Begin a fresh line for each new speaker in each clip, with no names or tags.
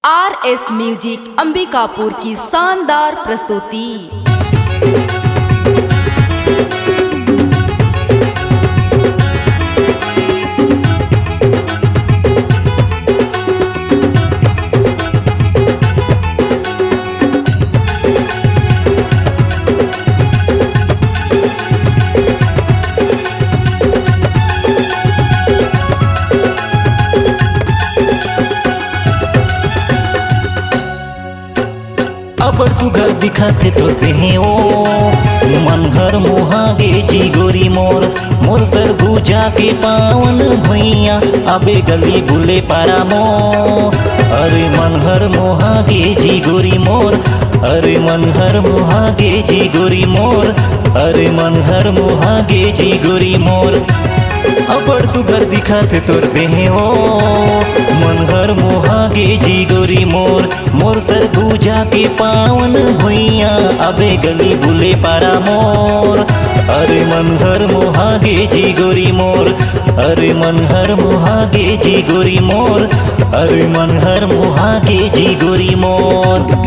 RS music Ambikapur की शानदार प्रस्तुति।
अबर सुघर दिखाते तो देहे ओ मन हर मोहागे जी गोरी मोर मोर सर गुजा के पावन भुइया अबे गली बुले पारा मो। अरे मन हर मोहागे जी गोरी मोर, अरे मन हर मोहागे जी गोरी मोर, अरे मन हर मोहागे जी गोरी मोर। अबर सुघर दिखाते तोर देहे हो मन हर मोहागे जी गोरी मोर मोर सर गुजा के पावन भुइया अबे गली बुले पारा मोर। अरे मन हर मोहागे जी गोरी मोर, अरे मन हर मोहागे जी गोरी मोर, अरे मन हर मोहागे जी गोरी मोर।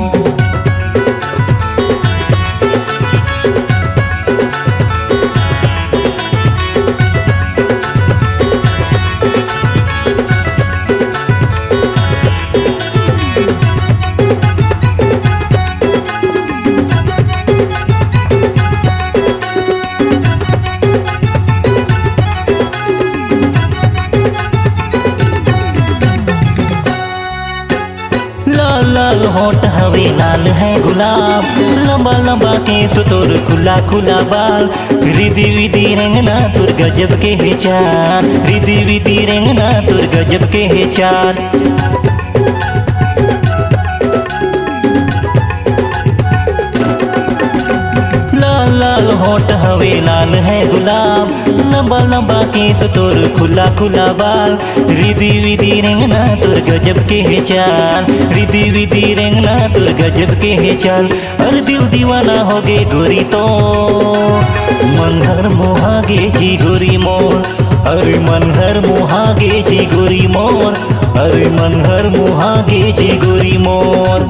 लाल होठ हवे लाल है गुलाब, लंबा लंबा केस तोर खुला खुला बाल। रिधि विधि रेंगना तुर गजब के है चाल, रिधि विधि रेंगना तुर गजब के है चाल। लाल होठ हवे लाल है गुलाब, लंबा लंबा केस तोर खुला खुला बाल। रिधि विधि रेंगना तुर गजब के है चाल, रिधि विधि रेंगना तुर गजब के है चाल। अरे दिल दीवाना हो गे गोरी तो मन हर मोहागे जी गोरी मोर, अरे मन हर मोहागे जी गोरी मोर, अरे मन हर मोहागे जी गोरी मोर।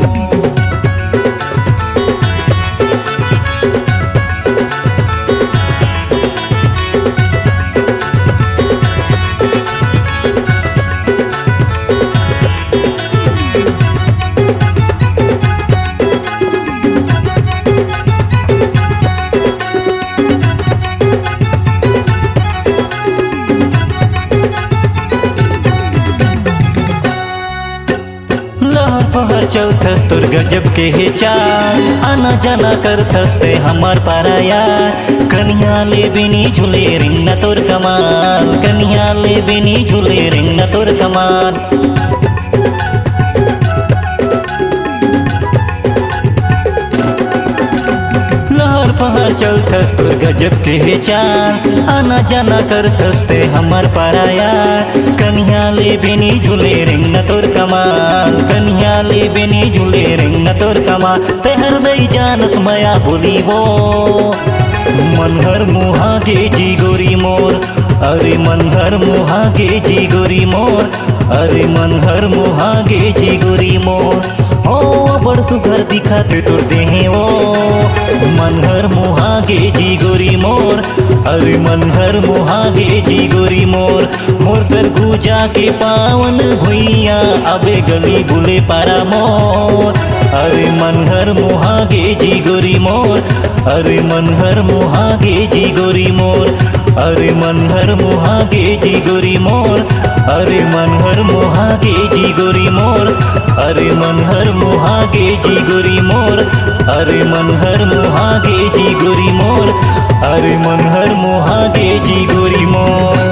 पहर चौथस तुर गजब के है चाल, आना जाना करथस ते हमार पाराया। कन्या ले बिनी झूले रिंग न तोर कमाल, कन्या ले बिनी झूले रिंग न तोर कमाल। पहर चलथस तुर गजब के है चाल, आना जाना करथस ते हमार पाराया। कन्या ले बिनी झूले रिंग न तोर कमाल, कन्या ले बिनी झूले रिंग न तोर कमाल। तेहर नहीं जानस मया बोली वो मन हर मोहागे जी गोरी मोर, अरे मन हर मोहागे जी गोरी मोर, अरे मन हर मोहागे जी गोरी मोर। ओ बड़ सुघर दिखाते तोर देहे ओ मन हर मोहागे जी गोरी मोर, अरे मन हर मोहागे जी गोरी मोर। मोर सर गुजा के पावन भुइया अबे गली बुले पारा मोर। अरे मन हर मोहागे जी गोरी मोर, अरे मन हर मोहागे जी गोरी मोर, अरे मन हर मोहागे जी गोरी मोर, अरे मन हर मोहागे जी गोरी मोर, अरे मन हर मोहागे जी गोरी मोर, अरे मन हर मोहागे जी गोरी मोर, अरे मन हर मोहागे जी गोरी मोर।